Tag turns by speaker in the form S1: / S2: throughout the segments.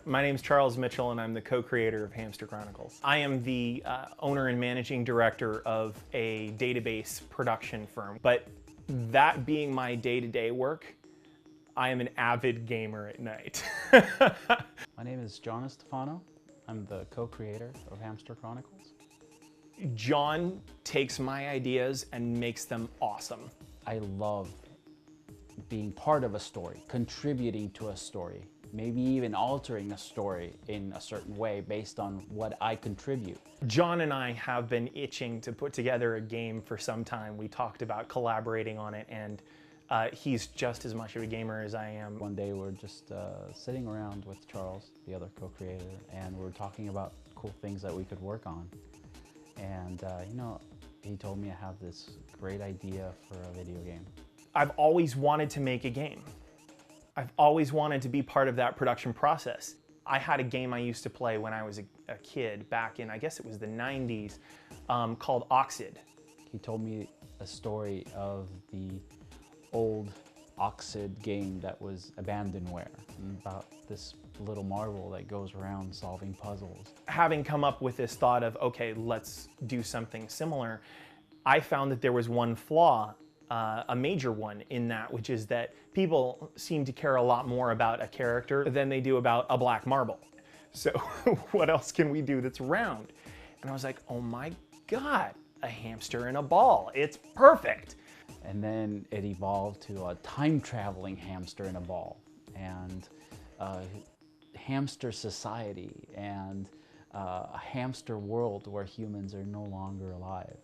S1: My name's Charles Mitchell and I'm the co-creator of Hamster Chronicles. I am the owner and managing director of a database production firm, but that being my day-to-day work, I am an avid gamer at night.
S2: My name is John Estefano. I'm the co-creator of Hamster Chronicles.
S1: John takes my ideas and makes them awesome.
S2: I love being part of a story, contributing to a story, maybe even altering a story in a certain way based on what I contribute.
S1: John and I have been itching to put together a game for some time. We talked about collaborating on it, and he's just as much of a gamer as I am.
S2: One day we're just sitting around with Charles, the other co-creator, and we're talking about cool things that we could work on. And he told me I have this great idea for a video game.
S1: I've always wanted to make a game. I've always wanted to be part of that production process. I had a game I used to play when I was a kid back in, I guess it was the 90s, called Oxid.
S2: He told me a story of the old Oxid game that was abandonware, about this little marvel that goes around solving puzzles. Having
S1: come up with this thought of, okay, let's do something similar, I found that there was one flaw, a major one in that, which is that people seem to care a lot more about a character than they do about a black marble. So what else can we do that's round? And I was like, oh my God, a hamster in a ball, it's perfect.
S2: And then it evolved to a time-traveling hamster in a ball, and hamster society, and a hamster world where humans are no longer alive.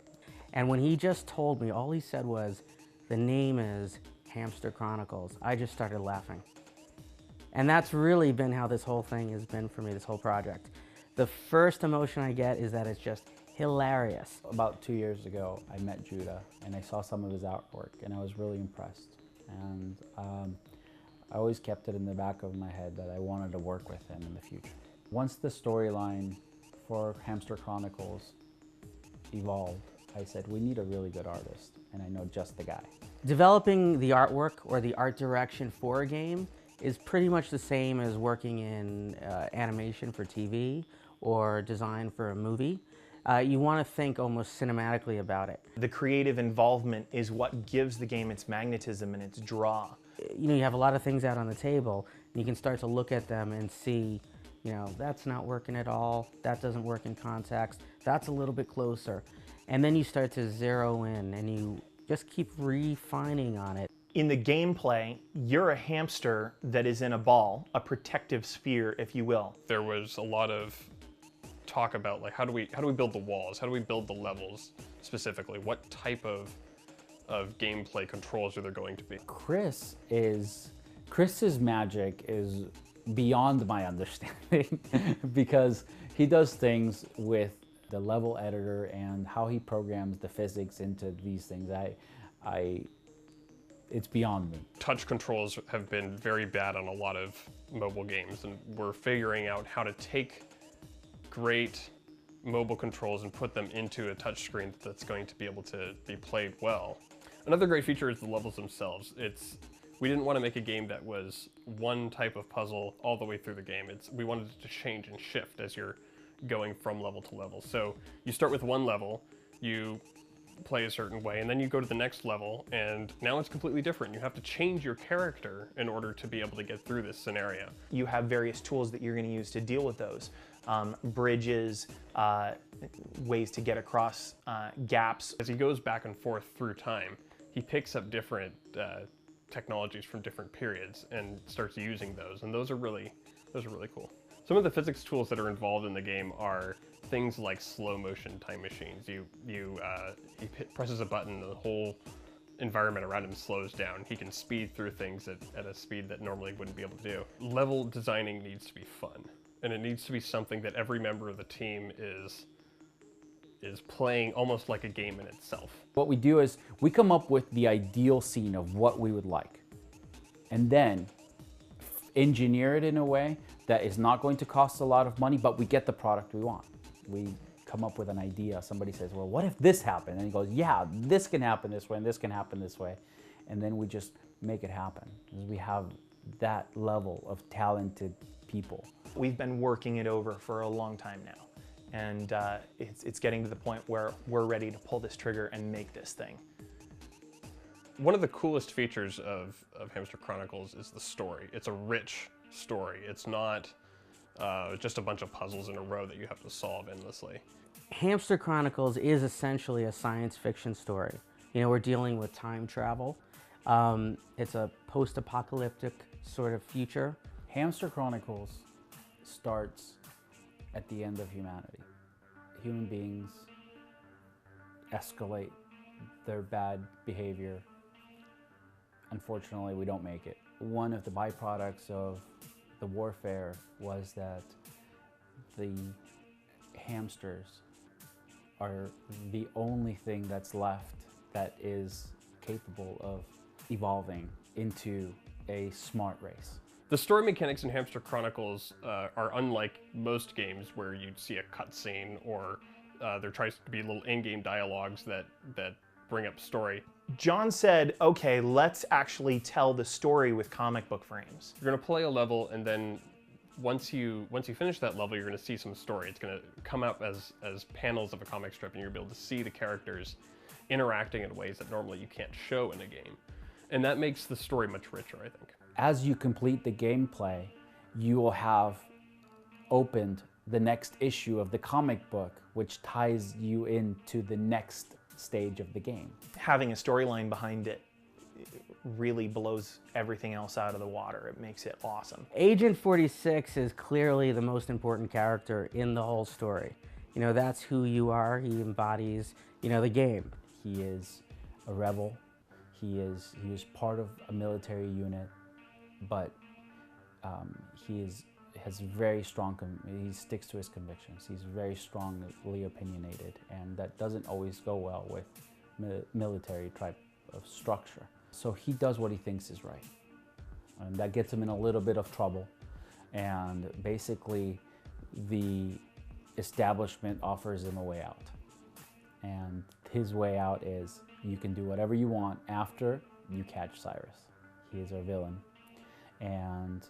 S3: And when he just told me, all he said was, the name is Hamster Chronicles, I just started laughing. And that's really been how this whole thing has been for me, this whole project. The first emotion I get is that it's just hilarious.
S2: About 2 years ago, I met Judah and I saw some of his artwork and I was really impressed. And I always kept it in the back of my head that I wanted to work with him in the future. Once the storyline for Hamster Chronicles evolved, I said, we need a really good artist, and I know just the guy.
S3: Developing the artwork or the art direction for a game is pretty much the same as working in animation for TV or design for a movie. You want to think almost cinematically about it.
S1: The creative involvement is what gives the game its magnetism and its draw.
S3: You know, you have a lot of things out on the table, and you can start to look at them and see, you know, that's not working at all, that doesn't work in context, that's a little bit closer. And then you start to zero in and you just keep refining on it.
S1: In the gameplay, you're a hamster that is in a ball, a protective sphere, if you will.
S4: There was a lot of talk about, like, how do we build the walls? How do we build the levels specifically? What type of gameplay controls are there going to be?
S2: Chris's magic is beyond my understanding because he does things with the level editor and how he programs the physics into these things. It's beyond me.
S4: Touch controls have been very bad on a lot of mobile games, and we're figuring out how to take great mobile controls and put them into a touchscreen that's going to be able to be played well. Another great feature is the levels themselves. We didn't want to make a game that was one type of puzzle all the way through the game. We wanted it to change and shift as you're going from level to level. So you start with one level, you play a certain way, and then you go to the next level, and now it's completely different. You have to change your character in order to be able to get through this scenario.
S1: You have various tools that you're going to use to deal with those. Bridges, ways to get across gaps.
S4: As he goes back and forth through time, he picks up different technologies from different periods and starts using those, and those are really cool. Some of the physics tools that are involved in the game are things like slow motion time machines. He presses a button, the whole environment around him slows down. He can speed through things at a speed that normally wouldn't be able to do. Level designing needs to be fun, and it needs to be something that every member of the team is playing almost like a game in itself.
S2: What we do is we come up with the ideal scene of what we would like, and then engineer it in a way that is not going to cost a lot of money, but we get the product we want. We come up with an idea. Somebody says, well, what if this happened? And he goes, yeah, this can happen this way and this can happen this way. And then we just make it happen. We have that level of talented people.
S1: We've been working it over for a long time now, and it's getting to the point where we're ready to pull this trigger and make this thing.
S4: One of the coolest features of Hamster Chronicles is the story. It's a rich story. It's not just a bunch of puzzles in a row that you have to solve endlessly.
S3: Hamster Chronicles is essentially a science fiction story. You know, we're dealing with time travel. It's a post-apocalyptic sort of future.
S2: Hamster Chronicles starts at the end of humanity. Human beings escalate their bad behavior. Unfortunately, we don't make it. One of the byproducts of the warfare was that the hamsters are the only thing that's left that is capable of evolving into a smart race.
S4: The story mechanics in Hamster Chronicles are unlike most games where you'd see a cutscene or there tries to be little in-game dialogues that bring up story.
S1: John said, okay, let's actually tell the story with comic book frames.
S4: You're going to play a level, and then once you finish that level, you're going to see some story. It's going to come up as panels of a comic strip, and you're going to be able to see the characters interacting in ways that normally you can't show in a game. And that makes the story much richer, I think.
S2: As you complete the gameplay, you will have opened the next issue of the comic book, which ties you into the next stage of the game.
S1: Having a storyline behind it really blows everything else out of the water. It makes it awesome.
S3: Agent 46 is clearly the most important character in the whole story. You know, that's who you are. He embodies, you know, the game.
S2: He is a rebel. He is part of a military unit, but has very strong, he sticks to his convictions. He's very strongly opinionated, and that doesn't always go well with military type of structure. So he does what he thinks is right, and that gets him in a little bit of trouble. And basically, the establishment offers him a way out. And his way out is, you can do whatever you want after you catch Cyrus. He is our villain. And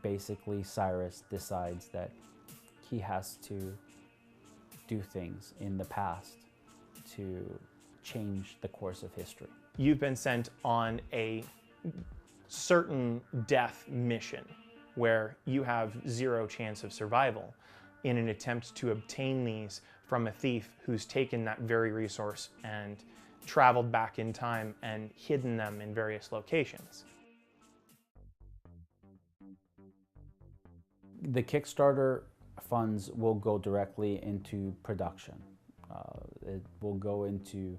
S2: basically Cyrus decides that he has to do things in the past to change the course of history.
S1: You've been sent on a certain death mission where you have zero chance of survival in an attempt to obtain these from a thief who's taken that very resource and traveled back in time and hidden them in various locations.
S2: The Kickstarter funds will go directly into production. It will go into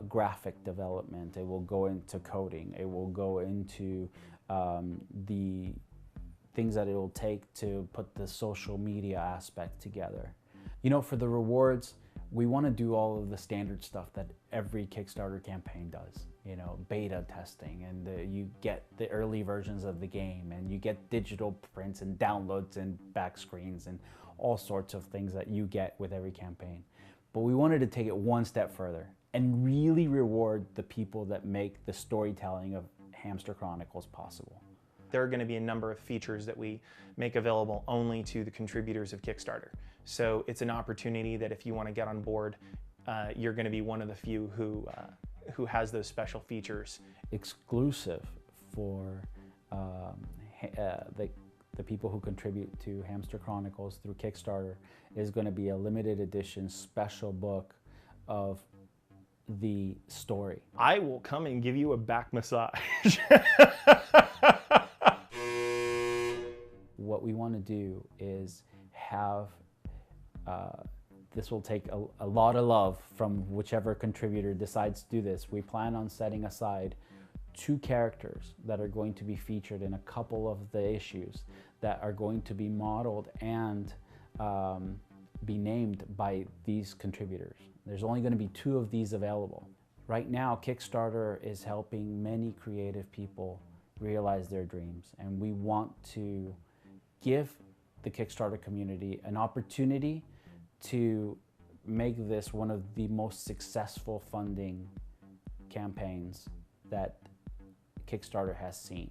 S2: graphic development. It will go into coding. It will go into the things that it will take to put the social media aspect together. You know, for the rewards, we want to do all of the standard stuff that every Kickstarter campaign does. You know, beta testing, and you get the early versions of the game, and you get digital prints and downloads and back screens and all sorts of things that you get with every campaign. But we wanted to take it one step further and really reward the people that make the storytelling of Hamster Chronicles possible.
S1: There are going to be a number of features that we make available only to the contributors of Kickstarter. So it's an opportunity that if you want to get on board, you're going to be one of the few who has those special features.
S2: Exclusive for the people who contribute to Hamster Chronicles through Kickstarter is going to be a limited edition special book of the story.
S1: I will come and give you a back massage.
S2: What we want to do is have, this will take a lot of love from whichever contributor decides to do this. We plan on setting aside 2 characters that are going to be featured in a couple of the issues that are going to be modeled and be named by these contributors. There's only going to be 2 of these available. Right now, Kickstarter is helping many creative people realize their dreams, and we want to give the Kickstarter community an opportunity to make this one of the most successful funding campaigns that Kickstarter has seen.